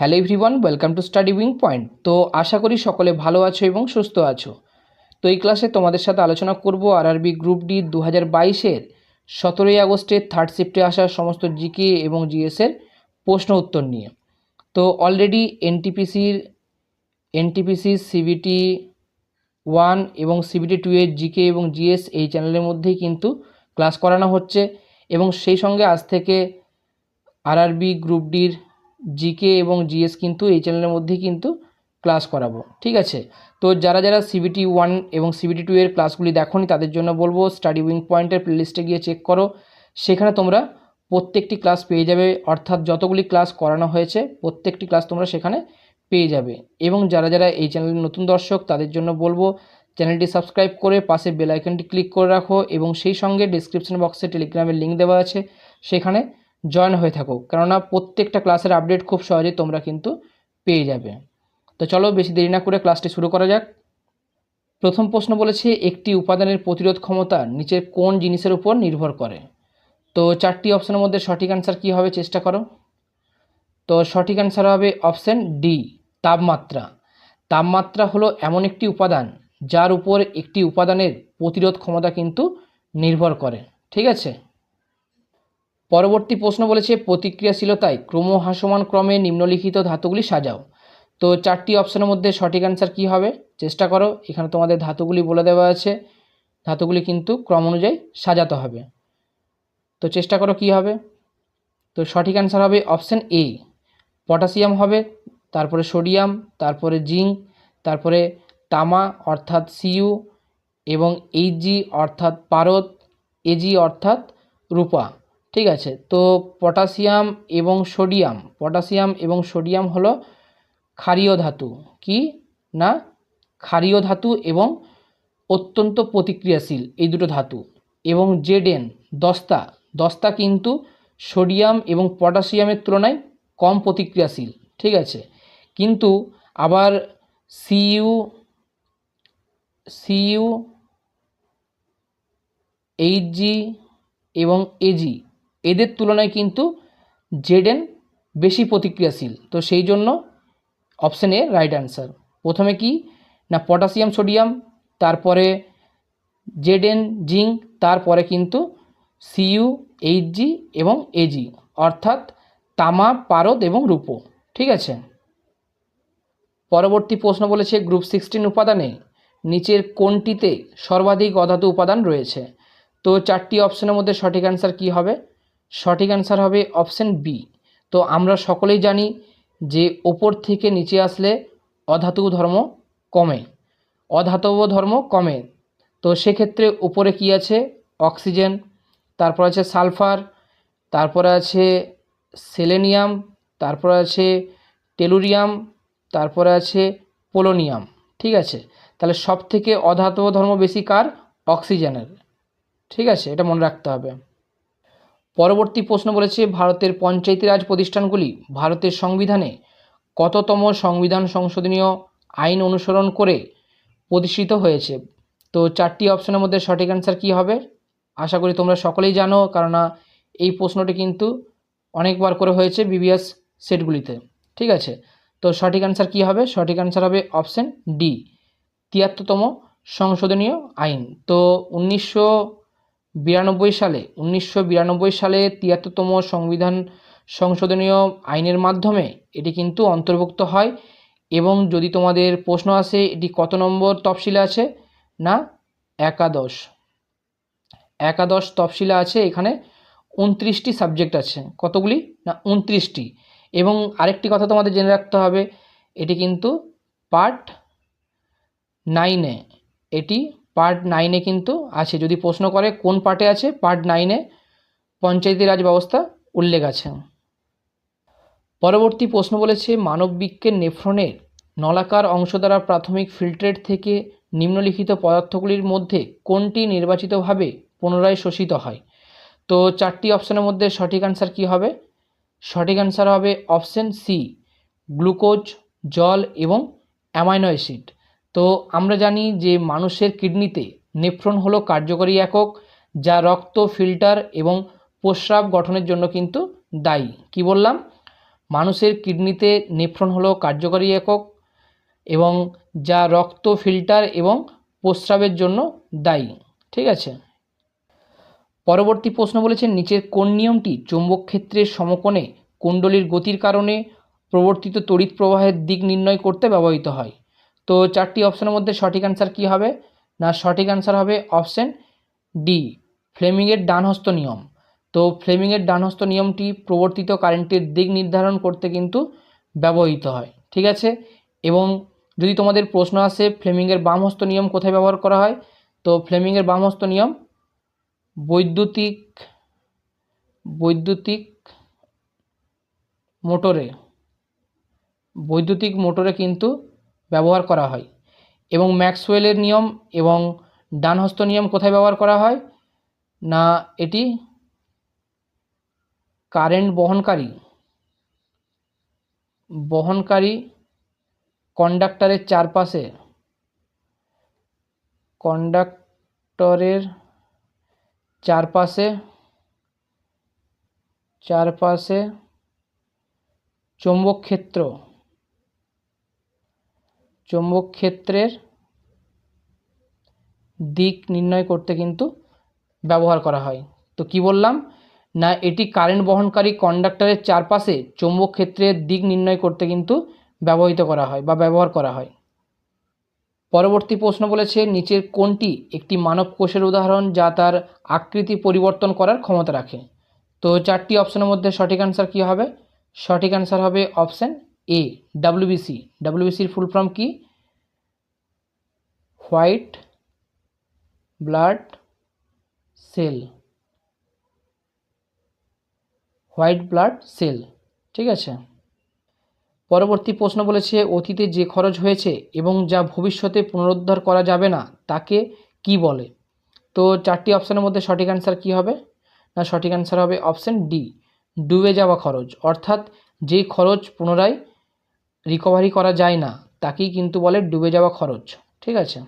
Hello everyone, welcome to study wing point. তো আশা করি সকলে ভালো আছো এবং সুস্থ আছো। তো এই ক্লাসে তোমাদের সাথে আলোচনা করব আরআরবি গ্রুপ ডি 2022-এর 17ই আগস্টের থার্ড শিফটে আসা সমস্ত জিকে এবং জিএসের প্রশ্ন উত্তর নিয়ে। তো অলরেডি এনটিপিসির সিবিটি 1 এবং সিবিটি 2 এর জিকে এবং জিএস এই চ্যানেলের মধ্যেই কিন্তু ক্লাস করানো হচ্ছে, এবং সেই সঙ্গে আজ থেকে আরআরবি গ্রুপ ডির জিকে এবং জিএস কিন্তু এই চ্যানেলের মধ্যেই কিন্তু ক্লাস করাবো, ঠিক আছে। তো যারা যারা সিবিটি 1 এবং সিবিটি 2 এর ক্লাসগুলি দেখোনি তাদের জন্য বলবো স্টাডি উইং পয়েন্টের প্লেলিস্টে গিয়ে চেক করো, সেখানে তোমরা প্রত্যেকটি ক্লাস পেয়ে যাবে, অর্থাৎ যতগুলি ক্লাস করানো হয়েছে প্রত্যেকটি ক্লাস তোমরা সেখানে পেয়ে যাবে। এবং যারা যারা এই চ্যানেলের নতুন দর্শক তাদের জন্য বলবো চ্যানেলটি সাবস্ক্রাইব করে পাশে বেল আইকনটি ক্লিক করে রাখো, এবং সেই সঙ্গে ডিসক্রিপশন বক্সে টেলিগ্রামের লিঙ্ক দেওয়া আছে, সেখানে জয়েন হয়ে থাকো, কেননা প্রত্যেকটা ক্লাসের আপডেট খুব সহজেই তোমরা কিন্তু পেয়ে যাবে। তো চলো বেশি দেরি না করে ক্লাসটি শুরু করা যাক। প্রথম প্রশ্ন বলেছে, একটি উপাদানের প্রতিরোধ ক্ষমতা নিচের কোন জিনিসের উপর নির্ভর করে? তো চারটি অপশনের মধ্যে সঠিক অ্যান্সার কী হবে চেষ্টা করো। তো সঠিক অ্যান্সার হবে অপশন ডি, তাপমাত্রা। তাপমাত্রা হলো এমন একটি উপাদান যার উপর একটি উপাদানের প্রতিরোধ ক্ষমতা কিন্তু নির্ভর করে, ঠিক আছে। পরবর্তী প্রশ্ন বলেছে, প্রতিক্রিয়াশীলতায় ক্রমহ্রাসমান ক্রমে নিম্নলিখিত ধাতুগুলি সাজাও। তো চারটি অপশনের মধ্যে সঠিক অ্যান্সার কী হবে চেষ্টা করো। এখানে তোমাদের ধাতুগুলি বলে দেওয়া আছে, ধাতুগুলি কিন্তু ক্রম অনুযায়ী সাজাতে হবে। তো চেষ্টা করো কী হবে। তো সঠিক অ্যান্সার হবে অপশন এ, পটাশিয়াম হবে, তারপরে সোডিয়াম, তারপরে জিঙ্ক, তারপরে তামা অর্থাৎ সিইউ, এবং এইচজি অর্থাৎ পারদ, এজি অর্থাৎ রূপা, ঠিক আছে। তো পটাশিয়াম এবং সোডিয়াম হলো ক্ষারীয় ধাতু, কি না ক্ষারীয় ধাতু এবং অত্যন্ত প্রতিক্রিয়াশীল এই দুটো ধাতু। এবং জেডএন দস্তা কিন্তু সোডিয়াম এবং পটাশিয়ামের তুলনায় কম প্রতিক্রিয়াশীল, ঠিক আছে। কিন্তু আবার সিইউ, এইচজি এবং এজি এদের তুলনায় কিন্তু জেডএন বেশি প্রতিক্রিয়াশীল। তো সেই জন্য অপশন এ রাইট অ্যান্সার। প্রথমে কি না পটাশিয়াম সোডিয়াম, তারপরে জেডএন জিঙ্ক, তারপরে কিন্তু সিইউ, এইচজি এবং এজি অর্থাৎ তামা, পারদ এবং রূপো, ঠিক আছে। পরবর্তী প্রশ্ন বলেছে, গ্রুপ 16 উপাদানে নিচের কোনটিতে সর্বাধিক অধাতু উপাদান রয়েছে? তো চারটি অপশনের মধ্যে সঠিক অ্যান্সার কী হবে? সঠিক অ্যান্সার হবে অপশন বি। তো আমরা সকলেই জানি যে ওপর থেকে নিচে আসলে অধাতব ধর্ম কমে। তো সেক্ষেত্রে উপরে কি আছে? অক্সিজেন, তারপর আছে সালফার, তারপরে আছে সেলেনিয়াম, তারপরে আছে টেলুরিয়াম, তারপরে আছে পোলোনিয়াম, ঠিক আছে। তাহলে সব থেকে অধাতব ধর্ম বেশি কার? অক্সিজেনের, ঠিক আছে, এটা মনে রাখতে হবে। পরবর্তী প্রশ্ন বলেছে, ভারতের পঞ্চায়েতি রাজ প্রতিষ্ঠানগুলি ভারতের সংবিধানে কততম সংবিধান সংশোধনীয় আইন অনুসরণ করে প্রতিষ্ঠিত হয়েছে? তো চারটি অপশনের মধ্যে সঠিক অ্যান্সার কী হবে? আশা করি তোমরা সকলেই জানো, কেননা এই প্রশ্নটি কিন্তু অনেকবার করে হয়েছে বিবিএস সেটগুলিতে, ঠিক আছে। তো সঠিক অ্যান্সার কী হবে? সঠিক অ্যান্সার হবে অপশন ডি, 73তম সংশোধনীয় আইন। তো 1992 সালে 73তম সংবিধান সংশোধনীয় আইনের মাধ্যমে এটি কিন্তু অন্তর্ভুক্ত হয়। এবং যদি তোমাদের প্রশ্ন আসে এটি কত নম্বর তফসিলে আছে, না একাদশ তফসিলে আছে। এখানে 29টি সাবজেক্ট আছে। কতগুলি? না 29টি। এবং আরেকটি কথা তোমাদের জেনে রাখতে হবে, এটি কিন্তু পার্ট 9-এ, কিন্তু আছে। যদি প্রশ্ন করে কোন পার্টে আছে, পার্ট 9-এ পঞ্চায়েতি রাজ ব্যবস্থা উল্লেখ আছে। পরবর্তী প্রশ্ন বলেছে, মানববৃক্কের নেফ্রনের নলাকার অংশ দ্বারা প্রাথমিক ফিল্ট্রেট থেকে নিম্নলিখিত পদার্থগুলির মধ্যে কোনটি নির্বাচিতভাবে পুনরায় শোষিত হয়? তো চারটি অপশনের মধ্যে সঠিক অ্যান্সার কী হবে? সঠিক অ্যান্সার হবে অপশন সি, গ্লুকোজ, জল এবং অ্যামাইনো অ্যাসিড। তো আমরা জানি যে মানুষের কিডনিতে নেফ্রন হলো কার্যকরী একক, যা রক্ত ফিল্টার এবং প্রস্রাব গঠনের জন্য কিন্তু দায়ী। কি বললাম? মানুষের কিডনিতে নেফ্রন হলো কার্যকরী একক এবং যা রক্ত ফিল্টার এবং প্রস্রাবের জন্য দায়ী। ঠিক আছে। পরবর্তী প্রশ্ন বলেছে নিচের কোন নিয়মটি চৌম্বক ক্ষেত্রের সমকোণে কুণ্ডলীর গতির কারণে প্রবর্তিত তড়িৎ প্রবাহের দিক নির্ণয় করতে ব্যবহৃত হয়। তো চারটি অপশনের মধ্যে সঠিক অ্যান্সার কী হবে? না, সঠিক অ্যান্সার হবে অপশন ডি, ফ্লেমিংয়ের ডানহস্ত নিয়ম। তো ফ্লেমিংয়ের ডানহস্ত নিয়মটি প্রবর্তিত কারেন্টের দিক নির্ধারণ করতে কিন্তু ব্যবহৃত হয়। ঠিক আছে। এবং যদি তোমাদের প্রশ্ন আসে ফ্লেমিংয়ের বামহস্ত নিয়ম কোথায় ব্যবহার করা হয়, তো ফ্লেমিংয়ের বামহস্ত নিয়ম বৈদ্যুতিক মোটরে কিন্তু ব্যবহার করা হয়। এবং ম্যাক্সওয়েলের নিয়ম এবং ডানহস্ত নিয়ম কোথায় ব্যবহার করা হয়? না, এটি কারেন্ট বহনকারী কন্ডাক্টরের চারপাশে চৌম্বক ক্ষেত্রের দিক নির্ণয় করতে কিন্তু ব্যবহার করা হয়। তো কি বললাম? না, এটি কারেন্ট বহনকারী কন্ডাক্টরের চারপাশে চৌম্বক ক্ষেত্রের দিক নির্ণয় করতে কিন্তু ব্যবহার করা হয়। পরবর্তী প্রশ্ন বলেছে নিচের কোনটি একটি মানব কোষের উদাহরণ যা তার আকৃতি পরিবর্তন করার ক্ষমতা রাখে। তো চারটি অপশনের মধ্যে সঠিক অ্যান্সার কী হবে? সঠিক অ্যান্সার হবে অপশন এ, ডাব্লিউবিসি। ডাব্লিউবিসির ফুল ফর্ম কি? White blood cell. ঠিক আছে। পরবর্তী প্রশ্ন বলেছে অতীতে যে খরচ হয়েছে এবং যা ভবিষ্যতে পুনরুদ্ধার করা যাবে না তাকে কি বলে। তো চারটি অপশনের মধ্যে সঠিক অ্যান্সার কী হবে? না, সঠিক অ্যান্সার হবে অপশন ডি, ডুবে যাওয়া খরচ। অর্থাৎ যেই খরচ পুনরায় রিকভারি করা যায় না তাকেই কিন্তু বলে ডুবে যাওয়া খরচ। ঠিক আছে।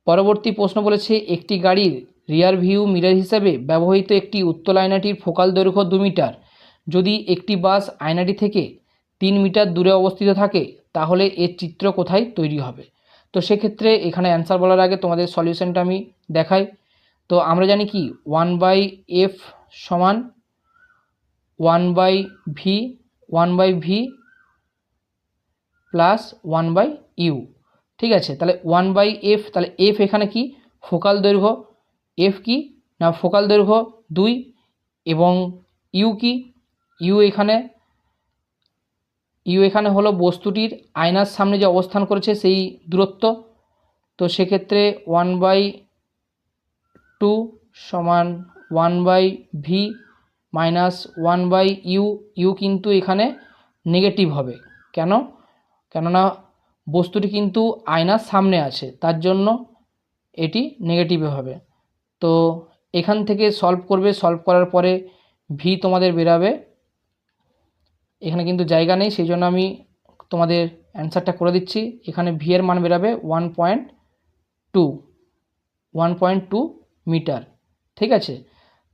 পরবর্তী প্রশ্ন বলেছে একটি গাড়ির রিয়ার ভিউ মিরর হিসাবে ব্যবহৃত একটি উত্তল আয়নাটির ফোকাল দৈর্ঘ্য 2 মিটার। যদি একটি বাস আয়নাটি থেকে 3 মিটার দূরে অবস্থিত থাকে তাহলে এর চিত্র কোথায় তৈরি হবে। তো সেক্ষেত্রে এখানে অ্যান্সার বলার আগে তোমাদের সলিউশনটা আমি দেখাই। তো আমরা জানি কি 1/f সমান 1/v প্লাস 1/u। ঠিক আছে। তাহলে 1/f, তাহলে f এখানে কি? ফোকাল দৈর্ঘ্য। f কি? না, ফোকাল দৈর্ঘ্য 2 এবং u কি? u এখানে হলো বস্তুটির আয়নার সামনে যে অবস্থান করেছে সেই দূরত্ব। তো সেক্ষেত্রে 1/2 সমান 1/v মাইনাস 1/u। u কিন্তু এখানে নেগেটিভ হবে। কেননা বস্তুটি কিন্তু আয়নার সামনে আছে, তার জন্য এটি নেগেটিভে হবে। তো এখান থেকে সলভ করার পরে ভি তোমাদের বেরাবে। এখানে কিন্তু জায়গা নেই, সেই জন্য আমি তোমাদের অ্যান্সারটা করে দিচ্ছি। এখানে ভি এর মান বেরাবে 1.2 মিটার। ঠিক আছে।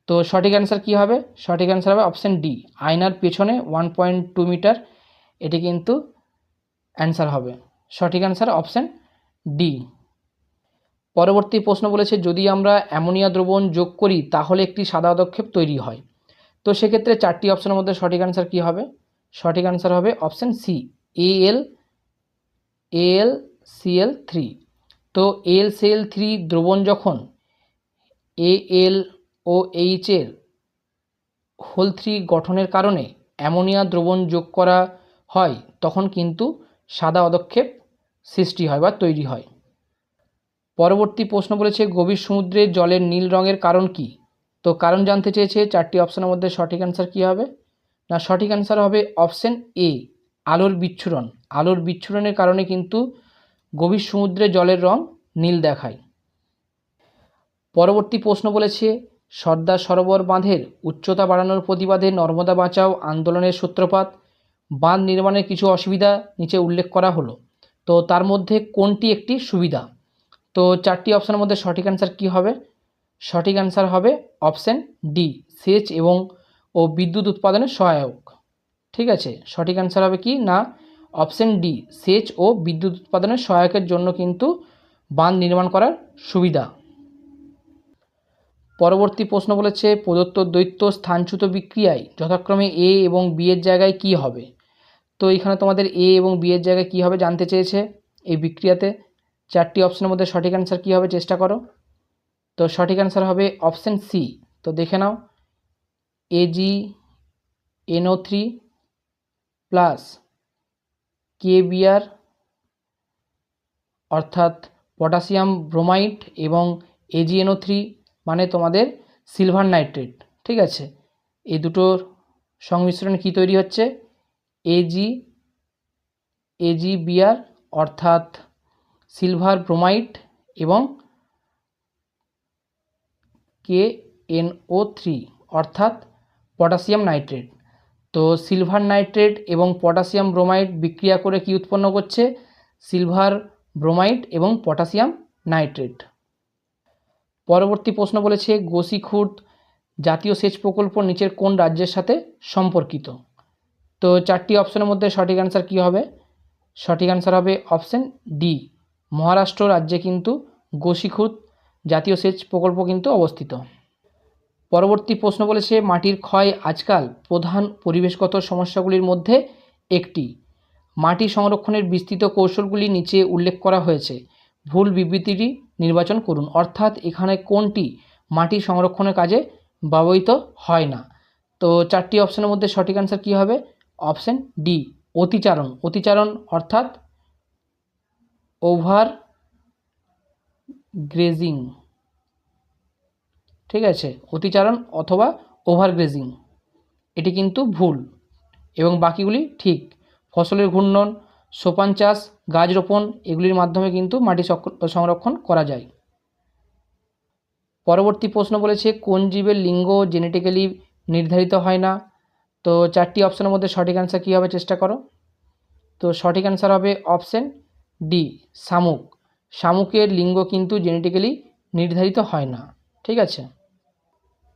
তো সঠিক অ্যান্সার কী হবে? সঠিক অ্যান্সার হবে অপশান ডি, আয়নার পেছনে 1.2 মিটার। এটি কিন্তু অ্যান্সার হবে। সঠিক অ্যান্সার অপশান ডি। পরবর্তী প্রশ্ন বলেছে যদি আমরা অ্যামোনিয়া দ্রবণ যোগ করি তাহলে একটি সাদা পদক্ষেপ তৈরি হয়। তো সেক্ষেত্রে চারটি অপশনের মধ্যে সঠিক অ্যান্সার কী হবে? সঠিক অ্যান্সার হবে অপশান সি, AlCl3। তো AlCl3 দ্রবণ যখন Al ও H এর হোল 3 গঠনের কারণে অ্যামোনিয়া দ্রবণ যোগ করা হয় তখন কিন্তু সাদা পদক্ষেপ সৃষ্টি হয় বা তৈরি হয়। পরবর্তী প্রশ্ন বলেছে গভীর সমুদ্রের জলের নীল রঙের কারণ কি। তো কারণ জানতে চেয়েছে। চারটি অপশনের মধ্যে সঠিক অ্যান্সার কী হবে? না, সঠিক অ্যান্সার হবে অপশন এ, আলোর বিচ্ছুরণ। আলোর বিচ্ছুরণের কারণে কিন্তু গভীর সমুদ্রে জলের রং নীল দেখায়। পরবর্তী প্রশ্ন বলেছে সর্দার সরোবর বাঁধের উচ্চতা বাড়ানোর প্রতিবাদে নর্মদা বাঁচাও আন্দোলনের সূত্রপাত। বাঁধ নির্মাণের কিছু অসুবিধা নিচে উল্লেখ করা হলো। তো তার মধ্যে কোনটি একটি সুবিধা? তো চারটি অপশনের মধ্যে সঠিক অ্যান্সার কী হবে? সঠিক অ্যান্সার হবে অপশন ডি, সেচ ও বিদ্যুৎ উৎপাদনের সহায়ক। ঠিক আছে, সঠিক অ্যান্সার হবে কি না অপশন ডি, সেচ ও বিদ্যুৎ উৎপাদনের সহায়কের জন্য কিন্তু বাঁধ নির্মাণ করার সুবিধা। পরবর্তী প্রশ্ন বলেছে প্রদত্ত দ্বৈত স্থানচ্যুত বিক্রিয়ায় যথাক্রমে এ এবং বি এর জায়গায় কি হবে। তো এখানে তোমাদের এ এবং বি এর জায়গায় কী হবে জানতে চেয়েছে এই বিক্রিয়াতে। 4টি অপশনের মধ্যে সঠিক অ্যান্সার কী হবে চেষ্টা করো। তো সঠিক অ্যান্সার হবে অপশন সি। তো দেখে নাও, AgNO3 প্লাস KBr অর্থাৎ পটাশিয়াম ব্রোমাইড এবং AgNO3 মানে তোমাদের সিলভার নাইট্রেট। ঠিক আছে, এই দুটোর সংমিশ্রণে কী তৈরি হচ্ছে AgBr অর্থাৎ সিলভার ব্রোমাইড এবং KNO3 অর্থাৎ পটাশিয়াম নাইট্রেট। তো সিলভার নাইট্রেট এবং পটাশিয়াম ব্রোমাইড বিক্রিয়া করে কি উৎপন্ন করছে সিলভার ব্রোমাইড এবং পটাশিয়াম নাইট্রেট। পরবর্তী প্রশ্ন বলেছে গোসিখুর্দ জাতীয় সেচ প্রকল্প নিচের কোন রাজ্যের সাথে সম্পর্কিত। তো 4টি অপশনের মধ্যে সঠিক অ্যান্সার কী হবে, সঠিক অ্যান্সার হবে অপশন ডি, মহারাষ্ট্র রাজ্যে কিন্তু গোসিখুর্দ জাতীয় সেচ প্রকল্প কিন্তু অবস্থিত। পরবর্তী প্রশ্ন বলেছে মাটির ক্ষয় আজকাল প্রধান পরিবেশগত সমস্যাগুলির মধ্যে একটি। মাটি সংরক্ষণের বিস্তৃত কৌশলগুলি নিচে উল্লেখ করা হয়েছে, ভুল বিবৃতিটি নির্বাচন করুন। অর্থাৎ এখানে কোনটি মাটি সংরক্ষণের কাজে ব্যবহৃত হয় না। তো 4টি অপশনের মধ্যে সঠিক অ্যান্সার কী হবে, অপশন ডি, অতিচারণ। অতিচারণ অর্থাৎ ওভার গ্রেজিং। ঠিক আছে, অতিচারণ অথবা ওভারগ্রেজিং এটি কিন্তু ভুল এবং বাকিগুলি ঠিক। ফসলের ঘূর্ণন, সোপান চাষ, গাছ রোপণ এগুলির মাধ্যমে কিন্তু মাটি সংরক্ষণ করা যায়। পরবর্তী প্রশ্ন বলেছে কোন জীবের লিঙ্গ জেনেটিক্যালি নির্ধারিত হয় না। তো 4টি অপশনের মধ্যে সঠিক অ্যান্সার কী হবে চেষ্টা করো। তো সঠিক অ্যান্সার হবে অপশন ডি, শামুক। শামুকের লিঙ্গ কিন্তু জেনেটিক্যালি নির্ধারিত হয় না। ঠিক আছে,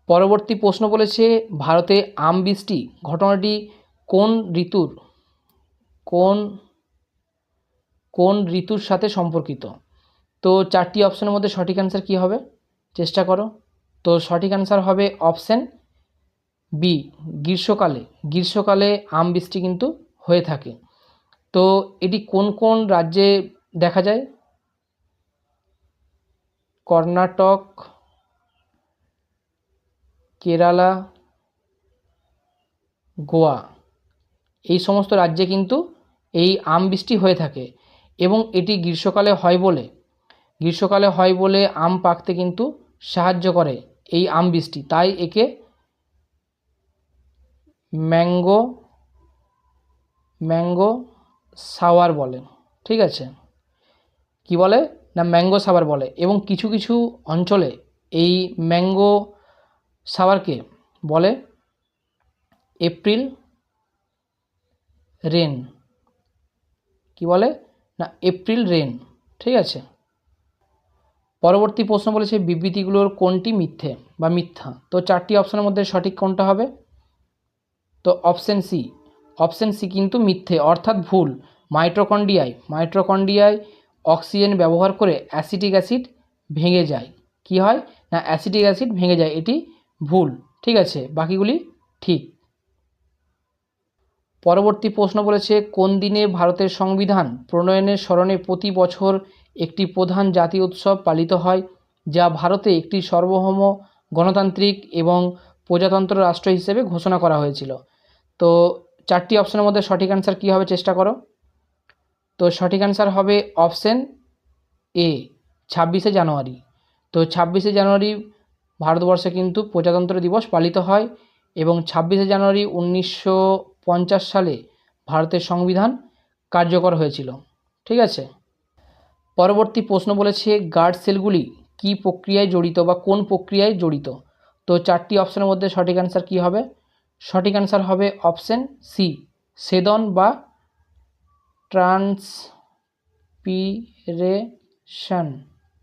পরবর্তী প্রশ্ন বলেছে ভারতে আম বৃষ্টি ঘটনাটি কোন ঋতুর সাথে সম্পর্কিত। তো 4টি অপশনের মধ্যে সঠিক অ্যান্সার কী হবে চেষ্টা করো। তো সঠিক অ্যান্সার হবে অপশন বি, গ্রীষ্মকালে। গ্রীষ্মকালে আম বৃষ্টি কিন্তু হয়ে থাকে। তো এটি কোন কোন রাজ্যে দেখা যায়, কর্ণাটক, কেরালা, গোয়া এই সমস্ত রাজ্যে কিন্তু এই আম বৃষ্টি হয়ে থাকে এবং এটি গ্রীষ্মকালে হয় বলে আম পাকতে কিন্তু সাহায্য করে এই আম বৃষ্টি, তাই একে ম্যাঙ্গো শাওয়ার বলে। ঠিক আছে, কি বলে না ম্যাঙ্গো শাওয়ার বলে এবং কিছু কিছু অঞ্চলে এই ম্যাঙ্গো শাওয়ারকে বলে এপ্রিল রেন। কি বলে না এপ্রিল রেন। ঠিক আছে, পরবর্তী প্রশ্ন বলেছে বিবৃতিগুলোর কোনটি মিথ্যে বা মিথ্যা। তো 4টি অপশনের মধ্যে সঠিক কোনটা হবে। তো অপশন সি কিন্তু মিথ্যে অর্থাৎ ভুল। মাইটোকন্ড্রিয়ায় অক্সিজেন ব্যবহার করে অ্যাসিটিক অ্যাসিড ভেঙে যায়। কি হয় না অ্যাসিটিক অ্যাসিড ভেঙে যায়, এটি ভুল। ঠিক আছে, বাকিগুলি ঠিক। পরবর্তী প্রশ্ন বলেছে কোন দিনে ভারতের সংবিধান প্রণয়নের স্মরণে প্রতি বছর একটি প্রধান জাতীয় উৎসব পালিত হয়, যা ভারতে একটি সার্বভৌম গণতান্ত্রিক এবং প্রজাতন্ত্র রাষ্ট্র হিসেবে ঘোষণা করা হয়েছিল। তো 4টি অপশনের মধ্যে সঠিক অ্যান্সার কী হবে চেষ্টা করো। তো সঠিক অ্যান্সার হবে অপশন এ, 26শে জানুয়ারি। তো 26শে জানুয়ারি ভারতবর্ষে কিন্তু প্রজাতন্ত্র দিবস পালিত হয় এবং 26শে জানুয়ারি 1950 সালে ভারতের সংবিধান কার্যকর হয়েছিল। ঠিক আছে, পরবর্তী প্রশ্ন বলেছে গার্ড সেলগুলি কী প্রক্রিয়ায় জড়িত বা কোন প্রক্রিয়ায় জড়িত। তো 4টি অপশনের মধ্যে সঠিক অ্যান্সার কী হবে, সঠিক অ্যান্সার হবে অপশন সি, সেদন বা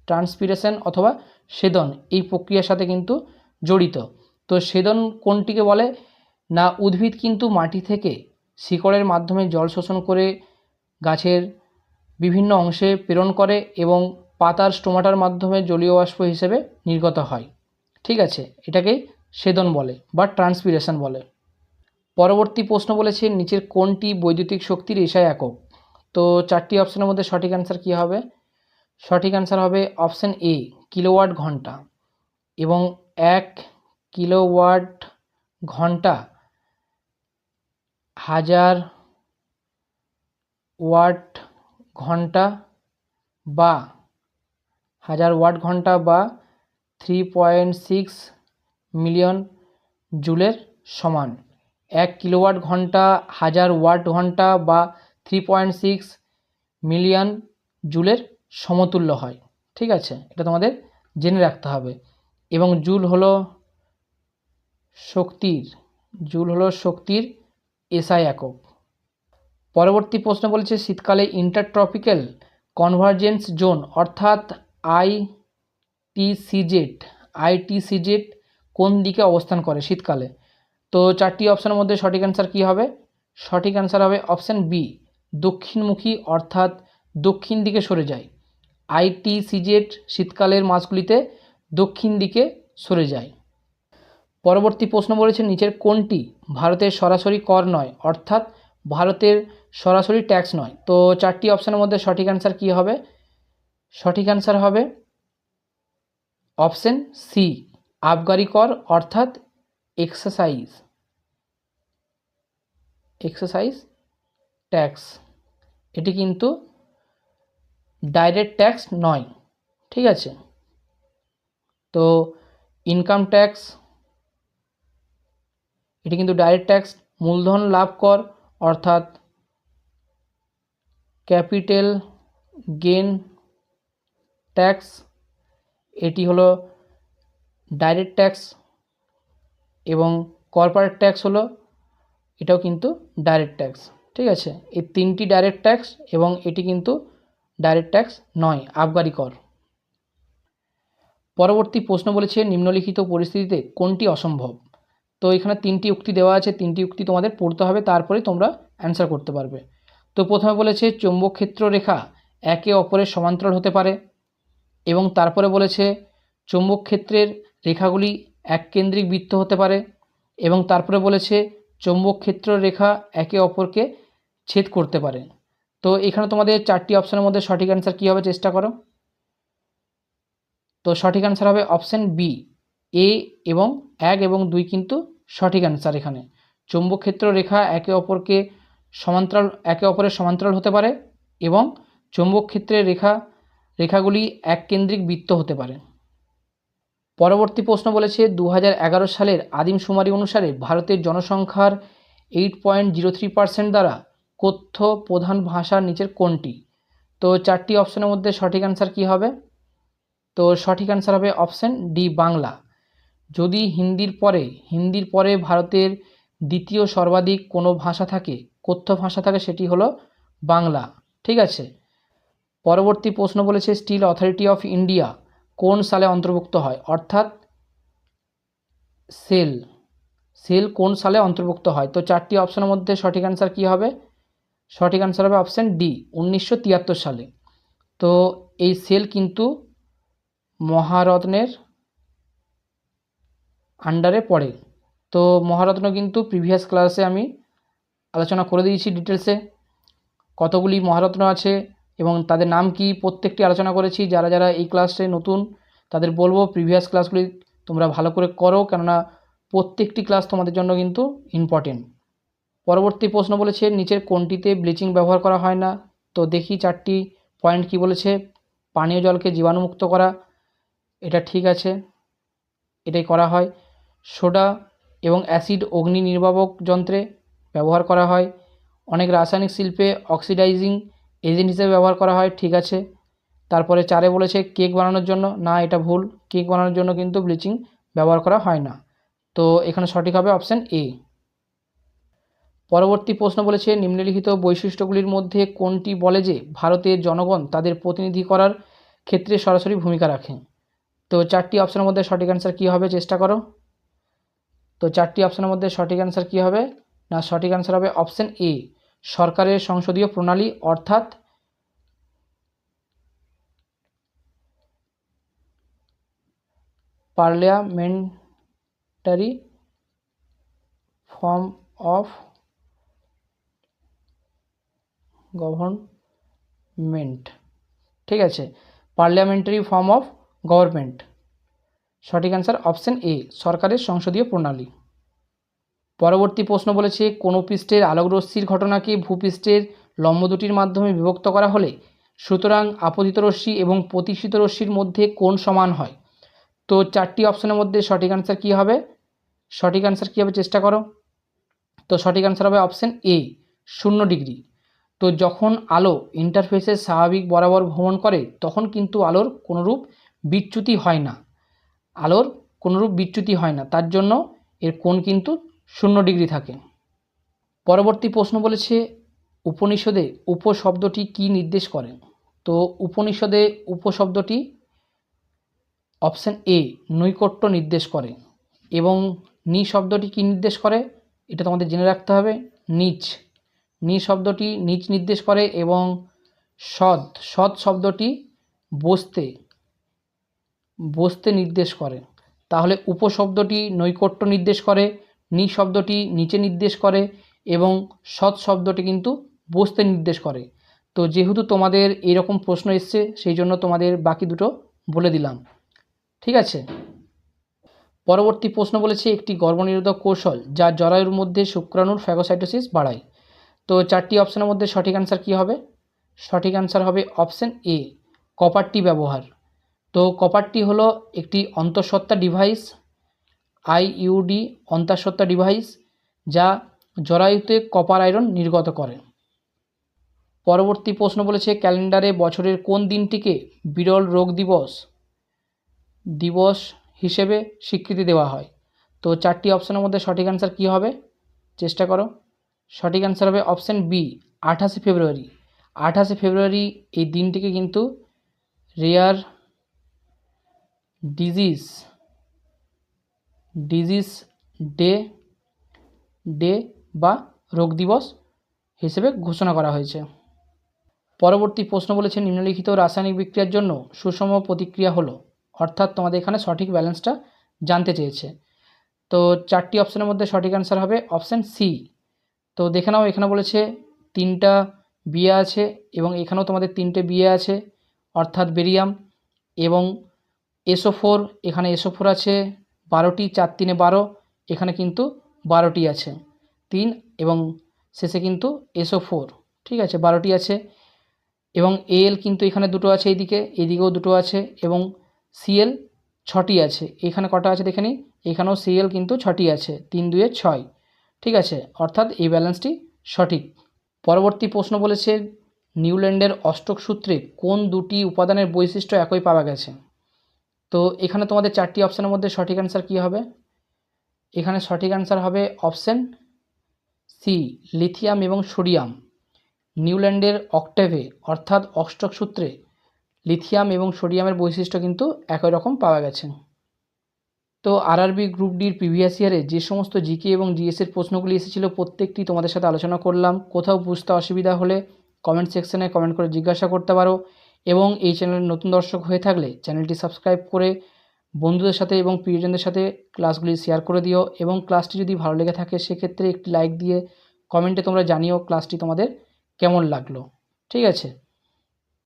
ট্রান্সপিরেশন অথবা সেদন এই প্রক্রিয়ার সাথে কিন্তু জড়িত। তো সেদন কোনটিকে বলে না উদ্ভিদ কিন্তু মাটি থেকে শিকড়ের মাধ্যমে জল শোষণ করে গাছের বিভিন্ন অংশে প্রেরণ করে এবং পাতার স্টোমাটার মাধ্যমে জলীয় বাষ্প হিসেবে নির্গত হয়। ঠিক আছে, এটাকেই সেদন বলে বা ট্রান্সপিরেশন বলে। পরবর্তী প্রশ্ন বলেছে নিচের কোনটি বৈদ্যুতিক শক্তির এসআই একক? তো 4টি অপশনের মধ্যে সঠিক অ্যান্সার কী হবে? সঠিক অ্যান্সার হবে অপশান এ, কিলোওয়াট ঘন্টা। এবং 1 কিলোওয়াট ঘন্টা 1000 ওয়াট ঘন্টা বা 1000 ওয়াট ঘন্টা বা 3.6 মিলিয়ন জুলের সমান। 1 কিলোওয়াট ঘন্টা 1000 ওয়াট ঘন্টা বা 3.6 মিলিয়ন জুলের সমতুল্য হয়। ঠিক আছে, এটা তোমাদের জেনে রাখতে হবে। এবং জুল হলো শক্তির এসআই একক। পরবর্তী প্রশ্ন বলেছে শীতকালে ইন্টারট্রপিক্যাল কনভার্জেন্স জোন অর্থাৎ আইটিসিজেড কোন দিকে অবস্থান করে শীতকালে? তো 4টি অপশনের মধ্যে সঠিক অ্যান্সার কী হবে? সঠিক অ্যান্সার হবে অপশান বি, দক্ষিণমুখী অর্থাৎ দক্ষিণ দিকে সরে যায়। আইটিসিজেড শীতকালের মাসগুলিতে দক্ষিণ দিকে সরে যায়। পরবর্তী প্রশ্ন বলেছে নিচের কোনটি ভারতের সরাসরি কর নয় অর্থাৎ ভারতের সরাসরি ট্যাক্স নয়? তো 4টি অপশনের মধ্যে সঠিক অ্যান্সার কী হবে? সঠিক অ্যান্সার হবে অপশন সি, আবগারি কর অর্থাৎ এক্সাইজ ট্যাক্স। এটি কিন্তু ডাইরেক্ট ট্যাক্স নয়। ঠিক আছে, তো ইনকাম ট্যাক্স এটি কিন্তু ডাইরেক্ট ট্যাক্স। মূলধন লাভ কর অর্থাৎ ক্যাপিটাল গেন ট্যাক্স, এটি হলো ডাইরেক্ট ট্যাক্স। এবং কর্পোরেট ট্যাক্স হলো, এটাও কিন্তু ডাইরেক্ট ট্যাক্স। ঠিক আছে, এই 3টি ডাইরেক্ট ট্যাক্স এবং এটি কিন্তু ডাইরেক্ট ট্যাক্স নয়, আবগারি কর। পরবর্তী প্রশ্ন বলেছে নিম্নলিখিত পরিস্থিতিতে কোনটি অসম্ভব? তো এখানে 3টি উক্তি দেওয়া আছে, 3টি উক্তি তোমাদের পড়তে হবে, তারপরে তোমরা অ্যান্সার করতে পারবে। তো প্রথমে বলেছে চৌম্বক ক্ষেত্র রেখা একে অপরের সমান্তরাল হতে পারে। এবং তারপরে বলেছে চৌম্বক ক্ষেত্রের রেখাগুলি এককেন্দ্রিক বৃত্ত হতে পারে। এবং তারপরে বলেছে চৌম্বক ক্ষেত্র রেখা একে অপরকে ছেদ করতে পারে। তো এখানে তোমাদের 4টি অপশনের মধ্যে সঠিক অ্যান্সার কী হবে চেষ্টা করো। তো সঠিক অ্যান্সার হবে অপশান বি, এ এবং 1 এবং 2 কিন্তু সঠিক অ্যান্সার। এখানে চৌম্বক ক্ষেত্র রেখা একে অপরের সমান্তরাল হতে পারে এবং চৌম্বক ক্ষেত্রের রেখাগুলি এককেন্দ্রিক বৃত্ত হতে পারে। পরবর্তী প্রশ্ন বলেছে 2011 সালের আদিম শুমারি অনুসারে ভারতের জনসংখ্যার 8.03% দ্বারা কথ্য প্রধান ভাষার নিচের কোনটি? তো 4টি অপশনের মধ্যে সঠিক অ্যান্সার কী হবে? তো সঠিক অ্যান্সার হবে অপশান ডি, বাংলা। যদি হিন্দির পরে ভারতের দ্বিতীয় সর্বাধিক কোনো ভাষা থাকে, কথ্য ভাষা থাকে, সেটি হলো বাংলা। ঠিক আছে, পরবর্তী প্রশ্ন বলেছে স্টিল অথরিটি অফ ইন্ডিয়া কোন সালে অন্তর্ভুক্ত হয় অর্থাৎ সেল কোন সালে অন্তর্ভুক্ত হয়? তো 4টি অপশনের মধ্যে সঠিক অ্যান্সার কী হবে? সঠিক অ্যান্সার হবে অপশান ডি, 1973 সালে। তো এই সেল কিন্তু মহারত্নের আন্ডারে পড়ে। তো মহারত্ন কিন্তু প্রিভিয়াস ক্লাসে আমি আলোচনা করে দিয়েছি ডিটেলসে, কতগুলি মহারত্ন আছে এবং তাদের নাম কি প্রত্যেকটি আলোচনা করেছি। যারা যারা এই ক্লাসে নতুন তাদের বলবো প্রিভিয়াস ক্লাসগুলি তোমরা ভালো করে করো, কেননা প্রত্যেকটি ক্লাস তোমাদের জন্য কিন্তু ইম্পর্টেন্ট। পরবর্তী প্রশ্ন বলেছে নিচের কোনটিতে ব্লিচিং ব্যবহার করা হয় না? তো দেখি 4টি পয়েন্ট কি বলেছে। পানীয় জলকে জীবাণুমুক্ত করা, এটা ঠিক আছে, এটাই করা হয়। সোডা এবং অ্যাসিড অগ্নি নির্বাপক যন্ত্রে ব্যবহার করা হয়। অনেক রাসায়নিক শিল্পে অক্সিডাইজিং এজেন্ট হিসেবে ব্যবহার করা হয়, ঠিক আছে। তারপরে 4এ বলেছে কেক বানানোর জন্য, না এটা ভুল, কেক বানানোর জন্য কিন্তু ব্লিচিং ব্যবহার করা হয় না। তো এখানে সঠিক হবে অপশান এ। পরবর্তী প্রশ্ন বলেছে নিম্নলিখিত বৈশিষ্ট্যগুলির মধ্যে কোনটি বলে যে ভারতের জনগণ তাদের প্রতিনিধি করার ক্ষেত্রে সরাসরি ভূমিকা রাখে? তো 4টি অপশনের মধ্যে সঠিক অ্যান্সার কী হবে চেষ্টা করো। তো 4টি অপশনের মধ্যে সঠিক অ্যান্সার কী হবে? না সঠিক অ্যান্সার হবে অপশন এ সরকারের সংসদীয় প্রণালী অর্থাৎ পার্লামেন্টারি ফর্ম অফ গভর্নমেন্ট। ঠিক আছে, পার্লামেন্টারি ফর্ম অফ গভর্নমেন্ট। সঠিক অ্যান্সার অপশন এ সরকারের সংসদীয় প্রণালী। পরবর্তী প্রশ্ন বলেছে কোনো পৃষ্ঠের আলোকরশ্মির ঘটনাকে ভূপৃষ্ঠের লম্ব দুটির মাধ্যমে বিভক্ত করা হলে সুতরাং আপতিত রশ্মি এবং প্রতিসিত রশ্মির মধ্যে কোণ সমান হয়। তো চারটি অপশনের মধ্যে সঠিক অ্যান্সার কী হবে? সঠিক অ্যান্সার কী হবে চেষ্টা করো। তো সঠিক অ্যান্সার হবে অপশন এ 0 ডিগ্রি। তো যখন আলো ইন্টারফেসের স্বাভাবিক বরাবর ভ্রমণ করে তখন কিন্তু আলোর কোনোরূপ বিচ্যুতি হয় না, তার জন্য এর কোণ কিন্তু 0 ডিগ্রি থাকে। পরবর্তী প্রশ্ন বলেছে উপনিষদে উপশব্দটি কী নির্দেশ করে। তো উপনিষদে উপশব্দটি অপশন এ নৈকট্য নির্দেশ করে এবং নি শব্দটি কী নির্দেশ করে এটা তোমাদের জেনে রাখতে হবে, নিচ। নি শব্দটি নিচ নির্দেশ করে এবং সৎ শব্দটি বসতে নির্দেশ করে। তাহলে উপশব্দটি নৈকট্য নির্দেশ করে, নি শব্দটি নিচে নির্দেশ করে এবং সৎ শব্দটি কিন্তু বসতে নির্দেশ করে। তো যেহেতু তোমাদের এরকম প্রশ্ন এসছে সেই জন্য তোমাদের বাকি দুটো বলে দিলাম। ঠিক আছে, পরবর্তী প্রশ্ন বলেছে একটি গর্ভনিরোধক কৌশল যা জরায়ুর মধ্যে শুক্রাণুর ফ্যাগোসাইটোসিস বাড়ায়। তো চারটি অপশনের মধ্যে সঠিক অ্যান্সার কী হবে? সঠিক অ্যান্সার হবে অপশন এ কপার টি ব্যবহার। তো কপার টি হলো একটি অন্তঃসত্ত্বা ডিভাইস, আইইউডি অন্তঃসত্ত্বা ডিভাইস যা জরায়ুতে কপার আয়রন নির্গত করে। পরবর্তী প্রশ্ন বলেছে ক্যালেন্ডারে বছরের কোন দিনটিকে বিরল রোগ দিবস হিসেবে স্বীকৃতি দেওয়া হয়। তো চারটি অপশনের মধ্যে সঠিক অ্যান্সার কী হবে চেষ্টা করো। সঠিক অ্যান্সার হবে অপশন বি 28শে ফেব্রুয়ারি। 28শে ফেব্রুয়ারি এই দিনটিকে কিন্তু রেয়ার ডিজিজ ডে বা রোগ দিবস হিসেবে ঘোষণা করা হয়েছে। পরবর্তী প্রশ্ন বলেছে নিম্নলিখিত রাসায়নিক বিক্রিয়ার জন্য সুষম প্রতিক্রিয়া হলো, অর্থাৎ তোমাদের এখানে সঠিক ব্যালেন্সটা জানতে চেয়েছে। তো চারটি অপশনের মধ্যে সঠিক অ্যান্সার হবে অপশান সি। তো দেখে নাও এখানে বলেছে 3টা বিয়ে আছে এবং এখানেও তোমাদের 3টে বিয়ে আছে অর্থাৎ বেরিয়াম এবং SO4, এখানে SO4 আছে 12টি, 4 3 12, এখানে কিন্তু 12টি আছে 3 এবং শেষে কিন্তু SO4। ঠিক আছে, 12টি আছে এবং AL কিন্তু এখানে দুটো আছে, এদিকেও দুটো আছে এবং CL 6টি আছে। এখানে কটা আছে দেখে নিই, এখানেও CL কিন্তু 6টি আছে, 3 2 6। ঠিক আছে, অর্থাৎ এই ব্যালেন্সটি সঠিক। পরবর্তী প্রশ্ন বলেছে নিউল্যান্ডের অষ্টক সূত্রে কোন দুটি উপাদানের বৈশিষ্ট্য একই পাওয়া গেছে। তো এখানে তোমাদের চারটি অপশানের মধ্যে সঠিক অ্যান্সার কী হবে? এখানে সঠিক অ্যান্সার হবে অপশান সি লিথিয়াম এবং সোডিয়াম। নিউল্যান্ডের অক্টেভে অর্থাৎ অষ্টক সূত্রে লিথিয়াম এবং সোডিয়ামের বৈশিষ্ট্য কিন্তু একই রকম পাওয়া গেছে। তো আরআরবি গ্রুপ ডির প্রিভিয়াস ইয়ারে যে সমস্ত জিকে এবং জিএসের প্রশ্নগুলি এসেছিল প্রত্যেকটি তোমাদের সাথে আলোচনা করলাম। কোথাও বুঝতে অসুবিধা হলে কমেন্ট সেকশনে কমেন্ট করে জিজ্ঞাসা করতে পারো এবং এই চ্যানেলের নতুন দর্শক হয়ে থাকলে চ্যানেলটি সাবস্ক্রাইব করে বন্ধুদের সাথে এবং প্রিয়জনদের সাথে ক্লাসগুলি শেয়ার করে দিও এবং ক্লাসটি যদি ভালো লেগে থাকে সেক্ষেত্রে একটি লাইক দিয়ে কমেন্টে তোমরা জানিও ক্লাসটি তোমাদের কেমন লাগলো। ঠিক আছে।